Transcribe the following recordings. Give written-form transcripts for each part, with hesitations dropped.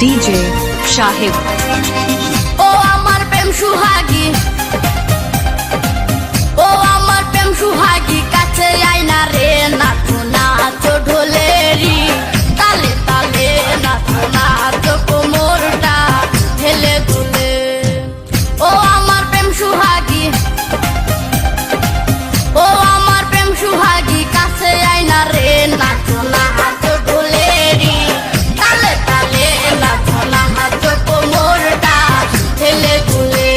DJ Shahid ও আমার প্রেম সুহাগী ও আমার প্রেম সুহাগী কাছে আইনা রে নাচো নাচো ঢোলেরি তালে তালে নাচো নাচো কোমরটা ঢেলে দুলে ও আমার প্রেম সুহাগী ও আমার প্রেম সুহাগী কাছে আইনা রে নাচো নাচো ঢোলেরি তালে তালে নাচো নাচো কোমরটা ঢেলে দুলে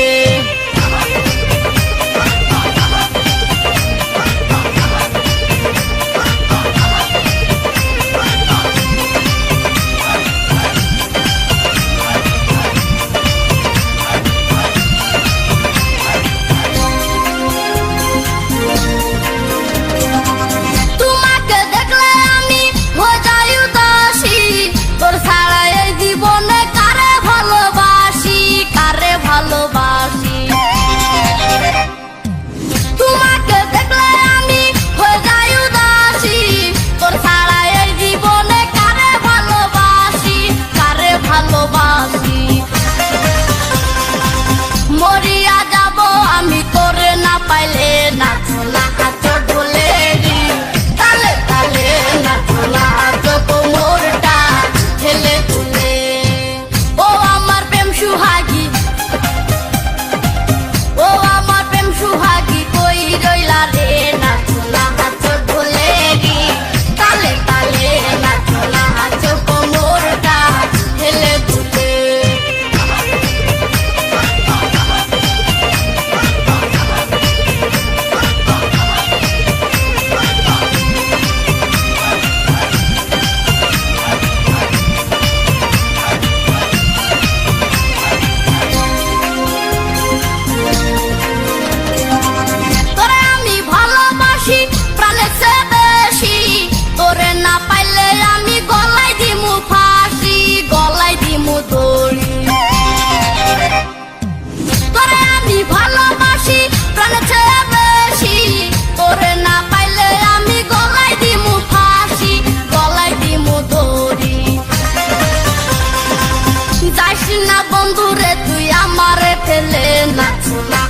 তোমাকে দেখলে আমি হয়ে যাই উদাসী তোর ছাড়া এই জীবনে কারে ভালোবাসি তোমাকে দেখলে আমি হয়ে যাই উদাসী তোর ছাড়া এই জীবনে কারে ভালোবাসি মরিয়া যাব আমি তোরে না পাইলে নাচো নাচো ঢোলেরি তালে তালে নাচো নাচো কোমরটা ঢেলে তুলে ও আমার প্রেম সুহাগী ও আমার প্রেম সুহাগী কই রইলা রে নাচো নাচো ঢোলেরি তালে তালে নাচো নাচো কোমরটা ঢেলে তুলে তোরে আমি ভালোবাসি প্রাণের চেয়ে বেশি তোরে না পাইলে আমি গলায় দিমু ফাঁসি গলায় দিমু দড়ি তোরে আমি ভালোবাসি প্রাণের চেয়ে বেশি তোরে না পাইলে আমি গলায় দিমু ফাঁসি গলায় দিমু দড়ি যাইস না বন্ধুরে তুই আমারে ফেলে নাচো না